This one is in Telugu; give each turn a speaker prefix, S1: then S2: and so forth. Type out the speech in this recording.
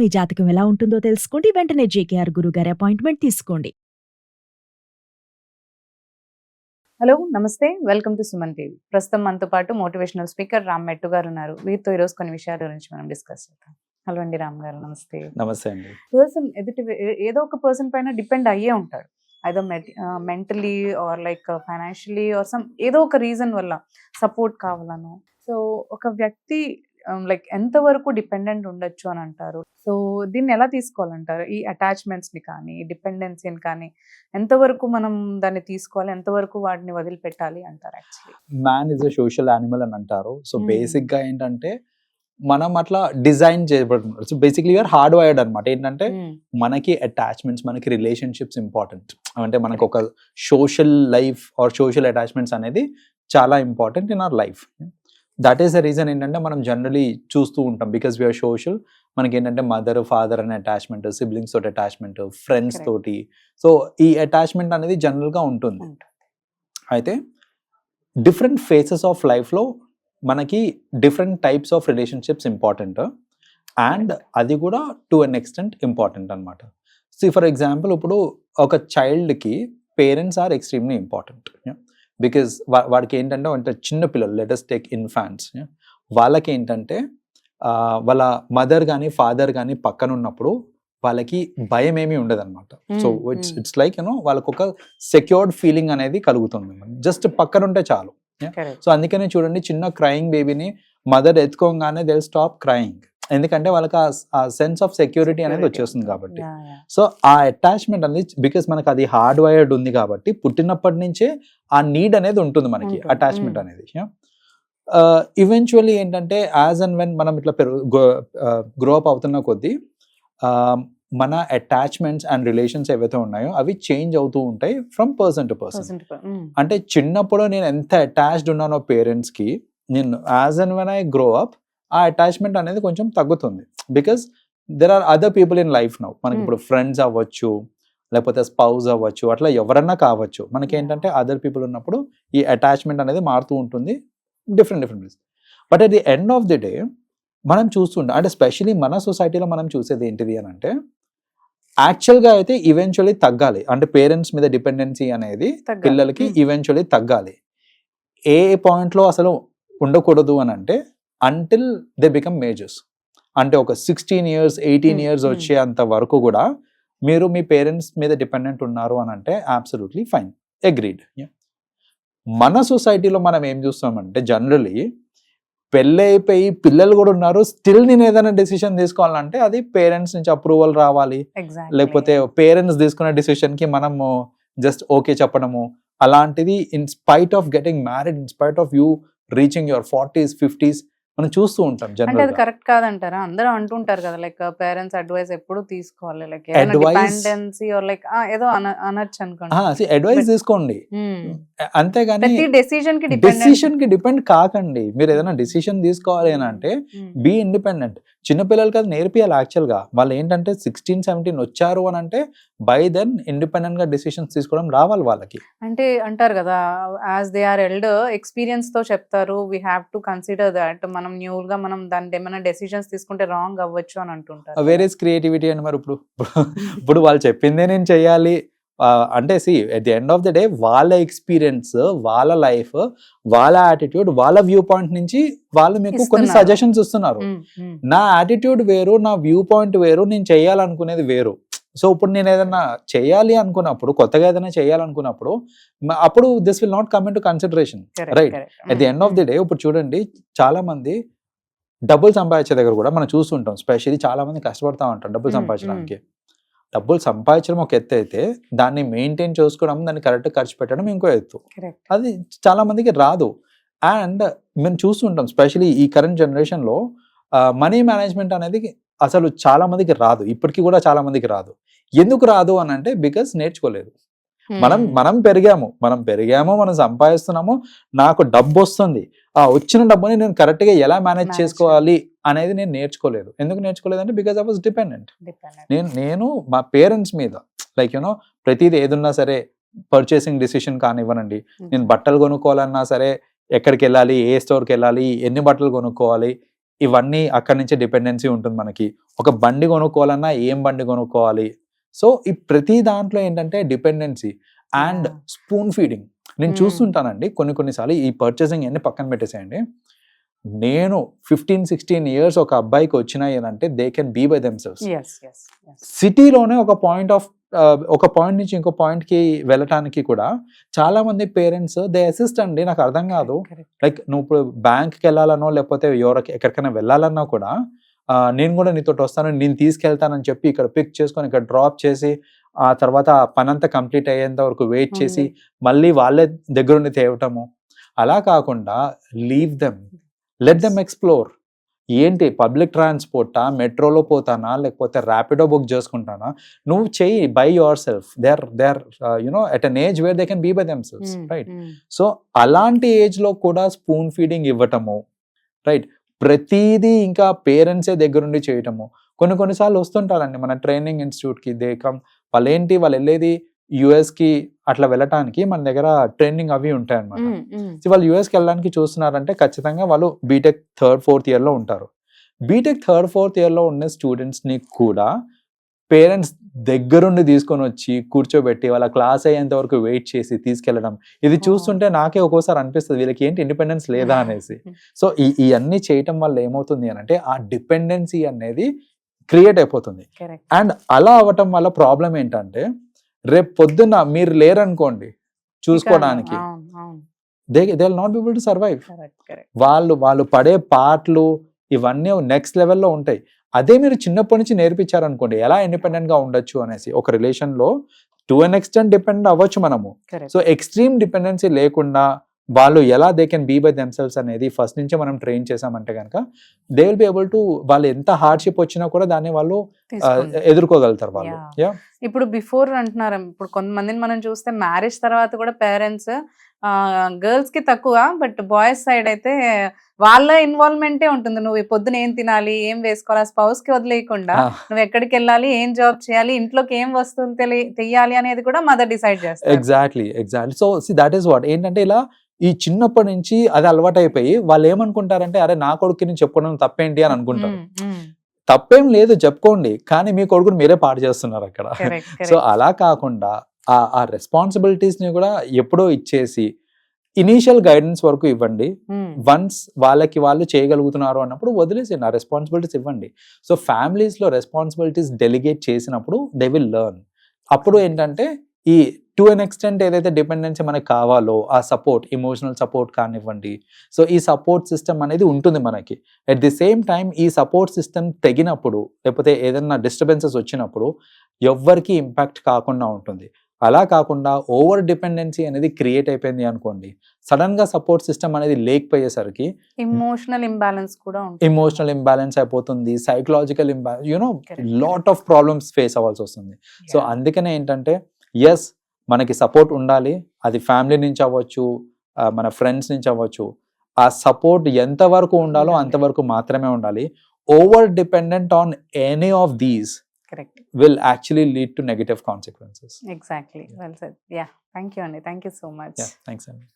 S1: మీ జాతకం ఎలా ఉంటుందో తెలుసుకోండి. వెంటనే జేకేఆర్ గురుగారి అపాయింట్మెంట్ తీసుకోండి.
S2: హలో నమస్తే, వెల్కమ్ టు సుమన్ టీవీ. ప్రస్తుతం మనతో పాటు మోటివేషనల్ స్పీకర్ రామ్ మెట్టు గారు ఉన్నారు. వీరితో ఈరోజు కొన్ని విషయాల గురించి మనం డిస్కస్ చేద్దాం. హలో అండి రామ్ గారు, నమస్తే.
S3: నమస్తే అండి.
S2: పర్సన్ ఏదో ఒక పర్సన్ పైన డిపెండ్ అయ్యే ఉంటాడు. ఐదో mentally or like financially or some ఏదో ఒక రీజన్ వల్ల సపోర్ట్ కావాలను. సో ఒక వ్యక్తి లైక్ ఎంతవరకు డిపెండెంట్ ఉండొచ్చు అని అంటారు. సో దీన్ని ఎలా తీసుకోవాలంటారు? ఈ అటాచ్మెంట్స్ ని కానీ డిపెండెన్సీని కానీ ఎంతవరకు మనం దాన్ని తీసుకోవాలి, ఎంతవరకు వాటిని వదిలిపెట్టాలి అంటారు? Actually
S3: man is a social animal అని అంటారు. సో బేసిక్ గా ఏంటంటే మనం అట్లా డిజైన్ చేయబడుతున్నారు. So basically you're hard wired అనమాట. ఏంటంటే మనకి అటాచ్మెంట్స్, మనకి రిలేషన్షిప్స్ ఇంపార్టెంట్. అంటే మనకు ఒక social life or social attachments అనేది చాలా important in our life. That is the reason ఏంటంటే మనం జనరలీ చూస్తూ ఉంటాం, బికాస్ వీఆర్ సోషల్. మనకి ఏంటంటే మదర్ ఫాదర్ అనే అటాచ్మెంట్, సిబ్లింగ్స్ తోటి అటాచ్మెంట్, ఫ్రెండ్స్ తోటి. సో ఈ అటాచ్మెంట్ అనేది జనరల్ గా ఉంటుంది. అయితే డిఫరెంట్ ఫేసెస్ ఆఫ్ లైఫ్ లో మనకి different types of relationships important, and అది కూడా టు అన్ ఎక్స్టెంట్ ఇంపార్టెంట్ అనమాట. సో ఫర్ ఎగ్జాంపుల్ ఇప్పుడు ఒక చైల్డ్కి parents are extremely important, because వాడికి ఏంటంటే అంటే చిన్న పిల్లలు, లెటస్ టేక్ ఇన్ఫాంట్స్, వాళ్ళకి ఏంటంటే వాళ్ళ మదర్ కానీ ఫాదర్ కానీ పక్కన ఉన్నప్పుడు వాళ్ళకి భయం ఏమీ ఉండదు అనమాట. సో ఇట్స్ లైక్ వాళ్ళకి ఒక సెక్యూర్డ్ ఫీలింగ్ అనేది కలుగుతుంది, జస్ట్ పక్కన ఉంటే చాలు. సో అందుకనే చూడండి, చిన్న క్రయింగ్ బేబీని మదర్ ఎత్తుకోగానే దే విల్ స్టాప్ క్రయింగ్, ఎందుకంటే వాళ్ళకి ఆ సెన్స్ ఆఫ్ సెక్యూరిటీ అనేది వచ్చేస్తుంది కాబట్టి. సో ఆ అటాచ్మెంట్ అనేది బికాస్ మనకి అది హార్డ్ వైర్డ్ ఉంది కాబట్టి పుట్టినప్పటి నుంచే ఆ నీడ్ అనేది ఉంటుంది మనకి, అటాచ్మెంట్ అనేది. ఈవెన్చువల్లీ ఏంటంటే యాజ్ అండ్ వెన్ మనం ఇట్లా గ్రో అప్ అవుతున్న కొద్దీ మన అటాచ్మెంట్స్ అండ్ రిలేషన్స్ ఏవైతే ఉన్నాయో అవి చేంజ్ అవుతూ ఉంటాయి ఫ్రమ్ పర్సన్ టు పర్సన్. అంటే చిన్నప్పుడు నేను ఎంత అటాచ్డ్ ఉన్నానో పేరెంట్స్ కి, నేను as and when I grow up ఆ అటాచ్మెంట్ అనేది కొంచెం తగ్గుతుంది, because there are other people in life now. మనకి ఇప్పుడు ఫ్రెండ్స్ అవ్వచ్చు, లేకపోతే స్పౌజ్ అవ్వచ్చు, అట్లా ఎవరన్నా కావచ్చు. మనకి ఏంటంటే అదర్ పీపుల్ ఉన్నప్పుడు ఈ అటాచ్మెంట్ అనేది మారుతూ ఉంటుంది, different place. But at the end of the day మనం చూస్తుంటాం, అంటే స్పెషలీ మన సొసైటీలో మనం చూసేది ఏంటిది అని అంటే, యాక్చువల్గా అయితే ఈవెన్చువల్లీ తగ్గాలి. అంటే పేరెంట్స్ మీద డిపెండెన్సీ అనేది పిల్లలకి ఈవెన్చువల్లీ తగ్గాలి. ఏ పాయింట్లో అసలు ఉండకూడదు అని అంటే అంటిల్ దే బికమ్ మేజర్స్. అంటే ఒక 16 years 18 years వచ్చేంత వరకు కూడా మీరు మీ పేరెంట్స్ మీద డిపెండెంట్ ఉన్నారు అని అంటే అబ్సల్యూట్లీ ఫైన్, అగ్రీడ్. మన సొసైటీలో మనం ఏం చూస్తామంటే జనరలీ పెళ్ళి అయిపోయి పిల్లలు కూడా ఉన్నారు, స్టిల్ నేను ఏదైనా డెసిషన్ తీసుకోవాలంటే అది పేరెంట్స్ నుంచి అప్రూవల్ రావాలి, లేకపోతే పేరెంట్స్ తీసుకున్న డెసిషన్ కి మనము జస్ట్ ఓకే చెప్పడము, అలాంటిది in spite of getting married, in spite of you reaching your 40s 50s మనం చూస్తూ ఉంటాం.
S2: అంటే అది కరెక్ట్ కాదంటారా? అందరూ అంటుంటారు కదా, లైక్ పేరెంట్స్ అడ్వైస్ ఎప్పుడు తీసుకోవాలి, లైక్ డిపెండెన్సీ ఆర్ లైక్ ఏదో అనొచ్చు అనుకోండి.
S3: అడ్వైస్ తీసుకోండి, అంతేగాని
S2: డెసిషన్
S3: కి డిపెండ్ కాకండి. మీరు ఏదైనా డెసిషన్ తీసుకోవాలి అని అంటే బీ ఇండిపెండెంట్. చిన్నపిల్లలకి అది నేర్పియాలి. యాక్చువల్ గా వాళ్ళు ఏంటంటే 16-17 వచ్చారు అని అంటే బై దెన్ ఇండిపెండెంట్ గా డెసిషన్స్ తీసుకోవడం రావాలి వాళ్ళకి.
S2: అంటే అంటారు కదా, as they are elder experience తో చెప్తారు, we have to consider that మనం న్యూ గా మనం దాని ఏమైనా డెసిషన్స్ తీసుకుంటే రాంగ్ అవ్వచ్చు అని అంటుంటారు.
S3: వేర్ ఇస్ క్రియేటివిటీ అని మరి ఇప్పుడు వాళ్ళు చెప్పిందే నేను చెయ్యాలి అంటే see at the end of the day వాళ్ళ ఎక్స్పీరియన్స్, వాళ్ళ లైఫ్, వాళ్ళ యాటిట్యూడ్, వాళ్ళ వ్యూ పాయింట్ నుంచి వాళ్ళు మీకు కొన్ని సజెషన్స్ ఇస్తున్నారు. నా యాటిట్యూడ్ వేరు, నా వ్యూ పాయింట్ వేరు, నేను చేయాలనుకునేది వేరు. సో ఇప్పుడు నేను ఏదైనా చేయాలి అనుకున్నప్పుడు, కొత్తగా ఏదైనా చేయాలనుకున్నప్పుడు అప్పుడు this will not come in to consideration, right? At the end of the day ఇప్పుడు చూడండి, చాలా మంది డబ్బులు సంపాదించే దగ్గర కూడా మనం చూస్తుంటాం, స్పెషల్లీ చాలా మంది కష్టపడతా ఉంటారు డబ్బులు సంపాదించడానికి. డబ్బులు సంపాదించడం ఒక ఎత్తు అయితే దాన్ని మెయింటైన్ చేసుకోవడం, దాన్ని కరెక్ట్ ఖర్చు పెట్టడం ఇంకో ఎత్తు. అది చాలా మందికి రాదు. అండ్ మేము చూస్తుంటాం స్పెషల్లీ ఈ కరెంట్ జనరేషన్ లో మనీ మేనేజ్మెంట్ అనేది అసలు చాలా మందికి రాదు, ఇప్పటికీ కూడా చాలా మందికి రాదు. ఎందుకు రాదు అని అంటే బికాస్ నేర్చుకోలేదు. మనం పెరిగాము, మనం సంపాదిస్తున్నాము, నాకు డబ్బు వస్తుంది, ఆ వచ్చిన డబ్బుని నేను కరెక్ట్ గా ఎలా మేనేజ్ చేసుకోవాలి అనేది నేను నేర్చుకోలేదు. ఎందుకు నేర్చుకోలేదు అంటే బికాస్ ఐ వాజ్ డిపెండెంట్. నేను మా పేరెంట్స్ మీద లైక్ ప్రతిదీ ఏదున్నా సరే, పర్చేసింగ్ డిసిషన్ కానివ్వనండి, నేను బట్టలు కొనుక్కోవాలన్నా సరే ఎక్కడికి వెళ్ళాలి, ఏ స్టోర్కి వెళ్ళాలి, ఎన్ని బట్టలు కొనుక్కోవాలి, ఇవన్నీ అక్కడి నుంచే డిపెండెన్సీ ఉంటుంది మనకి. ఒక బండి కొనుక్కోవాలన్నా ఏం బండి కొనుక్కోవాలి. సో ఈ ప్రతి దాంట్లో ఏంటంటే డిపెండెన్సీ అండ్ స్పూన్ ఫీడింగ్. నేను చూస్తుంటానండి కొన్నిసార్లు ఈ పర్చేసింగ్ అన్ని పక్కన పెట్టేసేయండి. నేను 15-16 years ఒక అబ్బాయికి వచ్చినాయి అంటే they can be by themselves. సిటీలోనే ఒక పాయింట్ నుంచి ఇంకో పాయింట్ కి వెళ్ళటానికి కూడా చాలా మంది పేరెంట్స్ దే అసిస్ట్ అండి. నాకు అర్థం కాదు, లైక్ నువ్వు ఇప్పుడు బ్యాంక్కి వెళ్ళాలనో లేకపోతే ఎక్కడికైనా వెళ్ళాలన్నా కూడా నేను కూడా నీతో వస్తాను, నేను తీసుకెళ్తానని చెప్పి ఇక్కడ పిక్ చేసుకొని ఇక్కడ డ్రాప్ చేసి ఆ తర్వాత ఆ పని అంతా కంప్లీట్ అయ్యేంత వరకు వెయిట్ చేసి మళ్ళీ వాళ్ళే దగ్గరుండి తేవటము. అలా కాకుండా leave them, let them explore. ఏంటి పబ్లిక్ ట్రాన్స్పోర్టా, మెట్రోలో పోతానా లేకపోతే ర్యాపిడో బుక్ చేసుకుంటానా, నువ్వు చెయ్యి by yourself. They are you know at an age where they can be by themselves, right? So అలాంటి ఏజ్ లో కూడా స్పూన్ ఫీడింగ్ ఇవ్వటము, రైట్? ప్రతిదీ ఇంకా పేరెంట్సే దగ్గరుండి చేయటము. కొన్నిసార్లు వస్తుంటారండి మన ట్రైనింగ్ ఇన్స్టిట్యూట్కి, దే కమ్. వాళ్ళు వెళ్ళేది యుఎస్కి అట్లా వెళ్ళటానికి మన దగ్గర ట్రైనింగ్ అవి ఉంటాయి అనమాట. వాళ్ళు యుఎస్కి వెళ్ళడానికి చూస్తున్నారంటే ఖచ్చితంగా వాళ్ళు బీటెక్ 3rd, 4th year లో ఉంటారు. బీటెక్ 3rd, 4th year లో ఉన్న స్టూడెంట్స్ని కూడా పేరెంట్స్ దగ్గరుండి తీసుకొని వచ్చి కూర్చోబెట్టి వాళ్ళ క్లాస్ అయ్యేంత వరకు వెయిట్ చేసి తీసుకెళ్ళడం, ఇది చూస్తుంటే నాకే ఒక్కోసారి అనిపిస్తుంది వీళ్ళకి ఏంటి ఇండిపెండెన్స్ లేదా అనేసి. సో ఇవన్నీ చేయటం వల్ల ఏమవుతుంది అని అంటే ఆ డిపెండెన్సీ అనేది క్రియేట్ అయిపోతుంది. అండ్ అలా అవ్వటం వల్ల ప్రాబ్లం ఏంటంటే రేపు పొద్దున్న మీరు లేరనుకోండి చూసుకోవడానికి, they will not be able to survive. వాళ్ళు పడే పాటలు ఇవన్నీ నెక్స్ట్ లెవెల్లో ఉంటాయి. అదే మీరు చిన్నప్పటి నుంచి నేర్పించారనుకోండి ఎలా ఇండిపెండెంట్ గా ఉండొచ్చు అనేసి. ఒక రిలేషన్ లో టు అన్ ఎక్స్టెంట్ డిపెండ్ అవ్వచ్చు మనము. సో ఎక్స్ట్రీమ్ డిపెండెన్సీ లేకుండా వాళ్ళు ఎలా they can be by themselves అనేది ఫస్ట్ నుంచే మనం ట్రైన్ చేసామంటే కనుక they will be able to, వాళ్ళు ఎంత హార్డ్షిప్ వచ్చినా కూడా దాన్ని వాళ్ళు ఎదుర్కోగలుగుతారు వాళ్ళు.
S2: ఇప్పుడు బిఫోర్ అంటున్నారు, ఇప్పుడు కొంతమందిని మనం చూస్తే మ్యారేజ్ తర్వాత కూడా పేరెంట్స్ గర్ల్స్ కి తక్కువ, బట్ బాయ్స్ సైడ్ అయితే వాళ్ళ ఇన్వాల్వ్మెంటే ఉంటుంది. నువ్వు పొద్దున ఏం తినాలి, ఏం వేసుకోవాలి, స్పౌస్ కి వదిలేయకుండా నువ్వు ఎక్కడికి వెళ్ళాలి, ఏం జాబ్ చేయాలి, ఇంట్లోకి ఏం వస్తువులు తెయ్యాలి అనేది కూడా మదర్ డిసైడ్ చేస్తారు.
S3: Exactly. So that is what ఏంటంటే ఇలా ఈ చిన్నప్పటి నుంచి అది అలవాటు అయిపోయి వాళ్ళు ఏమనుకుంటారంటే అరే నా కొడుకుని చెప్పడం తప్పేంటి అని అనుకుంటారు. తప్పేం లేదు, చెప్పుకోండి, కానీ మీ కొడుకుని మీరే పాడు చేస్తున్నారు అక్కడ. సో అలా కాకుండా ఆ రెస్పాన్సిబిలిటీస్ ని కూడా ఎప్పుడో ఇచ్చేసి ఇనీషియల్ గైడెన్స్ వరకు ఇవ్వండి. వన్స్ వాళ్ళకి వాళ్ళు చేయగలుగుతున్నారు అన్నప్పుడు వదిలేసేయండి, ఆ రెస్పాన్సిబిలిటీస్ ఇవ్వండి. సో ఫ్యామిలీస్ లో రెస్పాన్సిబిలిటీస్ డెలిగేట్ చేసినప్పుడు దే విల్ లెర్న్. అప్పుడు ఏంటంటే ఈ టు అన్ ఎక్స్టెంట్ ఏదైతే డిపెండెన్సీ మనకు కావాలో ఆ సపోర్ట్, ఎమోషనల్ సపోర్ట్ కానివ్వండి, సో ఈ సపోర్ట్ సిస్టమ్ అనేది ఉంటుంది మనకి. అట్ ది సేమ్ టైం ఈ సపోర్ట్ సిస్టమ్ తెగినప్పుడు లేకపోతే ఏదైనా డిస్టర్బెన్సెస్ వచ్చినప్పుడు ఎవ్వరికి ఇంపాక్ట్ కాకుండా ఉంటుంది. అలా కాకుండా ఓవర్ డిపెండెన్సీ అనేది క్రియేట్ అయిపోయింది అనుకోండి, సడన్ గా సపోర్ట్ సిస్టమ్ అనేది లేకపోయేసరికి
S2: ఎమోషనల్ ఇంబ్యాలెన్స్ కూడా
S3: ఎమోషనల్ ఇంబ్యాలెన్స్ అయిపోతుంది, psychological imbalance, you know lot of problems face అవ్వాల్సి వస్తుంది. సో అందుకనే ఏంటంటే ఎస్ మనకి సపోర్ట్ ఉండాలి, అది ఫ్యామిలీ నుంచి అవ్వచ్చు, మన ఫ్రెండ్స్ నుంచి అవ్వచ్చు. ఆ సపోర్ట్ ఎంతవరకు ఉండాలో అంతవరకు మాత్రమే ఉండాలి. Over dependent on any of these will actually lead to negative consequences.
S2: Exactly. Well said. Yeah. Thank you, Andy. Thank you so much.
S3: Yeah. Thanks, Andy.